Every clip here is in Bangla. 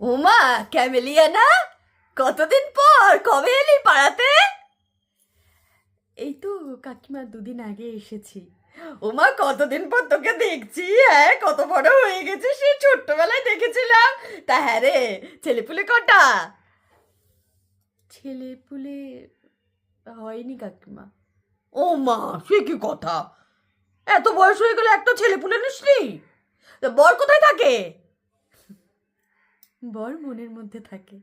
ওমা, ক্যামেলিয়ানা, কতদিন পর, কবে এলি পাড়াতে? এই তো কাকিমা, দুদিন আগে এসেছি। ওমা, কতদিন পর তোকে দেখছি। হ্যাঁ, কত বড় হয়ে গেছে, সেই ছোট্টবেলায় দেখেছিলাম। তা হ্যাঁ রে, ছেলেপুলে কটা? ছেলেপুলে হয়নি কাকিমা। ও মা, সে কি কথা! এত বয়স হয়ে গেলে একটা ছেলেপুলে নিসনি? তা বর কোথায় থাকে? বর মনের মধ্যে থাকে।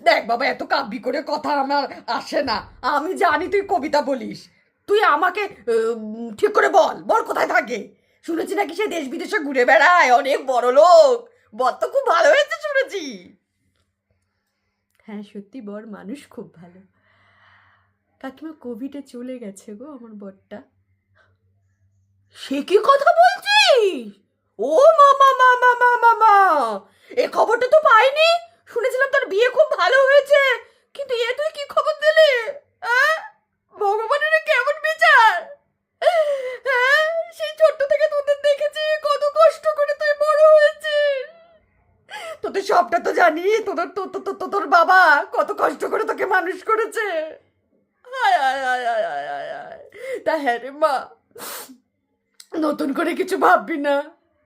দেখ বাবা, এত কাব্যি করে কথা আমার আসে না। আমি জানি তুই কবিতা বলিস। তুই আমাকে ঠিক করে বল, বর কোথায় থাকে? শুনেছি নাকি সে দেশ বিদেশে ঘুরে বেড়ায়, অনেক বড় লোক। বর তো খুব ভালো হয়েছে শুনেছি। হ্যাঁ সত্যি, বর মানুষ খুব ভালো। কাকিমা, কোভিডে চলে গেছে গো আমার বরটা। সে কি কথা বলছিস? ও মামা মামা মামা মামা, এ খবরটা তো পাইনি। শুনেছিলাম তোর বিয়ে খুব ভালো হয়েছে, কিন্তু এ তুই কি খবর দিলি? ভগবানের এ কেমন বিচার! হ্যাঁ, সেই ছোট্ট থেকে তোদের দেখেছি, কত কষ্ট করে তুই বড় হয়েছিস। তোদের সবটা তো জানি। তোদের তোর বাবা কত কষ্ট করে তোকে মানুষ করেছে। হায় হায় হায় হায় হায় হায় হায়। তা হ্যাঁ রে মা, নতুন করে কিছু ভাববি না।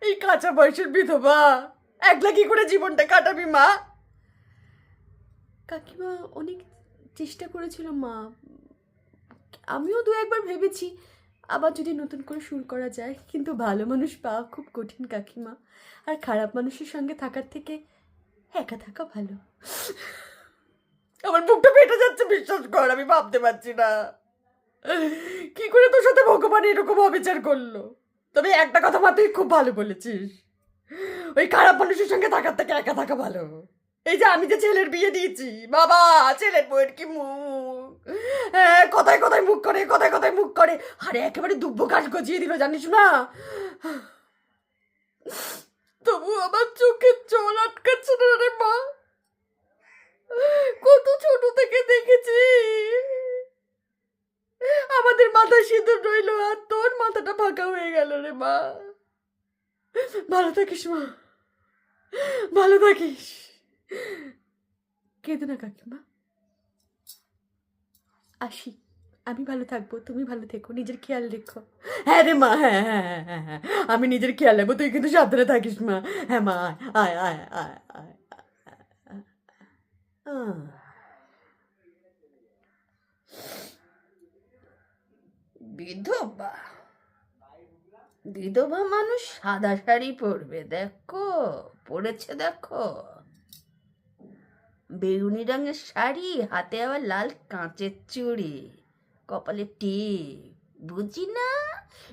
এই কাঁচা বয়সের বিধবা একলা কি করে জীবনটা কাটাবি মা? কাকিমা, অনেক চেষ্টা করেছিলাম মা, আমিও দু একবার ভেবেছি আবার যদি নতুন করে শুরু করা যায়, কিন্তু ভালো মানুষ পাওয়া খুব কঠিন কাকিমা। আর খারাপ মানুষের সঙ্গে থাকার থেকে একা থাকা ভালো। আমার বুকটা ফেটে যাচ্ছে, বিশ্বাস কর, আমি ভাবতে পারছি না কি করে তোর সাথে ভগবান এরকম অবিচার করলো। তবে একটা কথা মা, তুই খুব ভালো বলেছিস। ওই খারাপ মানুষের সঙ্গে থাকার থেকে একা থাকা ভালো। এই যে আমি যে ছেলের বিয়ে দিয়েছি, বাবা, ছেলের বউয়ের কি মুখ! হ্যাঁ, কথায় কথায় মুখ করে, কথায় কথায় মুখ করে। আরে একেবারে দুব্বো ঘাস গজিয়ে দিল, জানিস না? তবু আমার চোখের জল আটকাচ্ছে না রে মা। কত ছোট থেকে দেখেছি আমাদের মাথায় সিঁদুর রইল, আর তোর মাথাটা ফাঁকা হয়ে গেল রে মা। ভালো থাকিস মা, ভালো থাকিস। কেঁদো না কাকিমা, আসি। আমি ভালো থাকবো, তুমি ভালো থেকো, নিজের খেয়াল রেখো। হ্যাঁ রে মা, হ্যাঁ হ্যাঁ হ্যাঁ হ্যাঁ হ্যাঁ, আমি নিজের খেয়াল রাখবো, তুই কিন্তু সাবধানে থাকিস মা। হ্যাঁ মা, আয় আয় আয় আয় আয়। বিধবা, বিধবা মানুষ সাদা শাড়ি পরবে, দেখো পরেছে, দেখো বেগুনি রঙের শাড়ি, হাতে আবার লাল কাঁচের চুড়ি, কপালে টিপ। বুঝি না,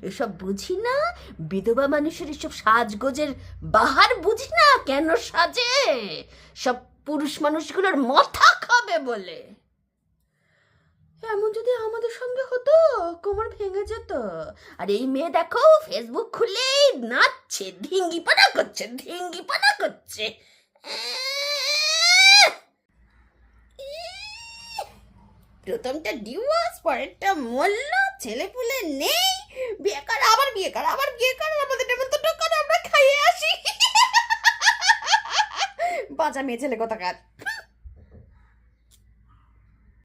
এসব বুঝি না। বিধবা মানুষের এসব সাজগোজের বাহার বুঝি না, কেন সাজে? সব পুরুষ মানুষগুলোর মাথা খাবে বলে। এমন যদি আমাদের সঙ্গে হতো, কোমর ভেঙে যেত। আর এই মেয়ে দেখো, ফেসবুক খুলেই নাচছে, ধিঙ্গিপানা করছে, ধিঙ্গিপানা করছে। প্রথমটা ডিভোর্স, পরেরটা মরল, ছেলে পুলে নেই, বিয়ে কর, আবার বিয়ে কর, আবার বিয়ে কর, আমাদের নেমন্তন্ন কর, আমরা খাইয়ে আসি। বাঁচা মেয়ে ছেলে কোথাকার।